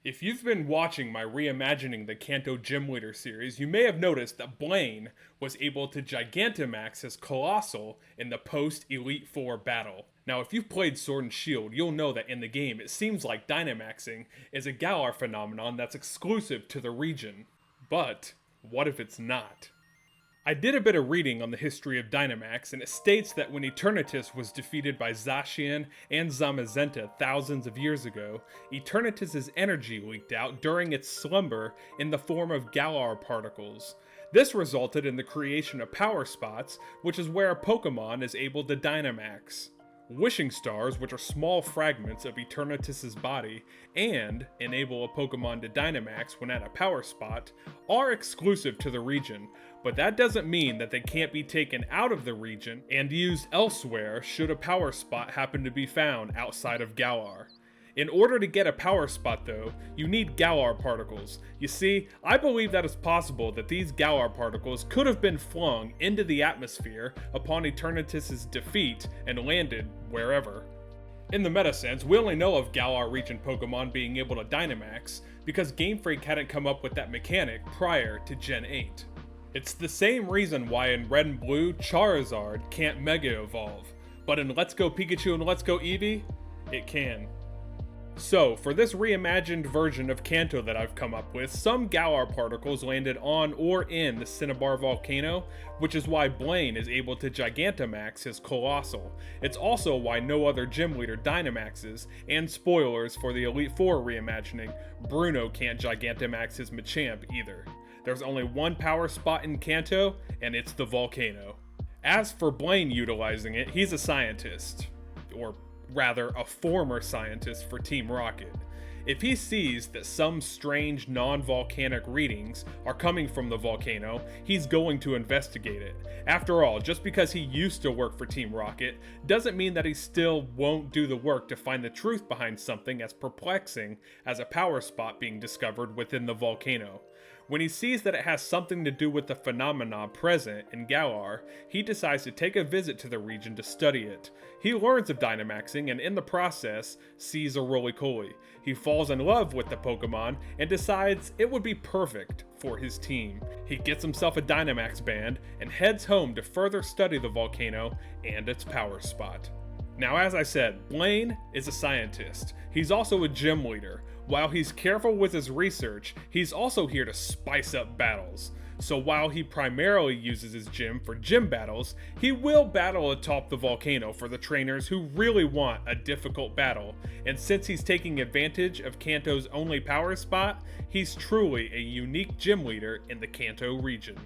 If you've been watching my Reimagining the Kanto Gym Leader series, you may have noticed that Blaine was able to Gigantamax his Coalossal in the post-Elite Four battle. Now, if you've played Sword and Shield, you'll know that in the game, it seems like Dynamaxing is a Galar phenomenon that's exclusive to the region. But, what if it's not? I did a bit of reading on the history of Dynamax, and it states that when Eternatus was defeated by Zacian and Zamazenta thousands of years ago, Eternatus's energy leaked out during its slumber in the form of Galar particles. This resulted in the creation of power spots, which is where a Pokémon is able to Dynamax. Wishing Stars, which are small fragments of Eternatus's body, and enable a Pokémon to Dynamax when at a power spot, are exclusive to the region, but that doesn't mean that they can't be taken out of the region and used elsewhere should a power spot happen to be found outside of Galar. In order to get a power spot though, you need Galar particles. You see, I believe that it's possible that these Galar particles could have been flung into the atmosphere upon Eternatus' defeat and landed wherever. In the meta sense, we only know of Galar Region Pokemon being able to Dynamax because Game Freak hadn't come up with that mechanic prior to Gen 8. It's the same reason why in Red and Blue, Charizard can't Mega Evolve, but in Let's Go Pikachu and Let's Go Eevee, it can. So, for this reimagined version of Kanto that I've come up with, some Galar particles landed on or in the Cinnabar Volcano, which is why Blaine is able to Gigantamax his Coalossal. It's also why no other gym leader Dynamaxes, and spoilers for the Elite Four reimagining, Bruno can't Gigantamax his Machamp either. There's only one power spot in Kanto, and it's the Volcano. As for Blaine utilizing it, he's a scientist, or rather a former scientist for Team Rocket. If he sees that some strange non-volcanic readings are coming from the volcano, he's going to investigate it. After all, just because he used to work for Team Rocket doesn't mean that he still won't do the work to find the truth behind something as perplexing as a power spot being discovered within the volcano. When he sees that it has something to do with the phenomena present in Galar, he decides to take a visit to the region to study it. He learns of Dynamaxing and in the process sees a Roly-Coly. He falls in love with the Pokemon and decides it would be perfect for his team. He gets himself a Dynamax band and heads home to further study the volcano and its power spot. Now, as I said, Blaine is a scientist. He's also a gym leader. While he's careful with his research, he's also here to spice up battles. So while he primarily uses his gym for gym battles, he will battle atop the volcano for the trainers who really want a difficult battle. And since he's taking advantage of Kanto's only power spot, he's truly a unique gym leader in the Kanto region.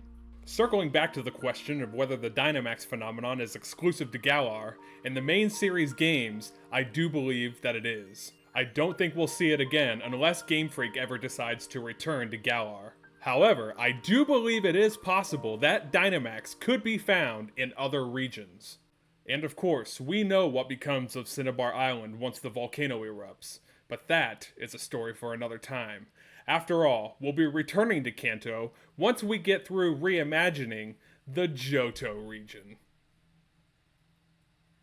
Circling back to the question of whether the Dynamax phenomenon is exclusive to Galar, in the main series games, I do believe that it is. I don't think we'll see it again unless Game Freak ever decides to return to Galar. However, I do believe it is possible that Dynamax could be found in other regions. And of course, we know what becomes of Cinnabar Island once the volcano erupts, but that is a story for another time. After all, we'll be returning to Kanto once we get through reimagining the Johto region.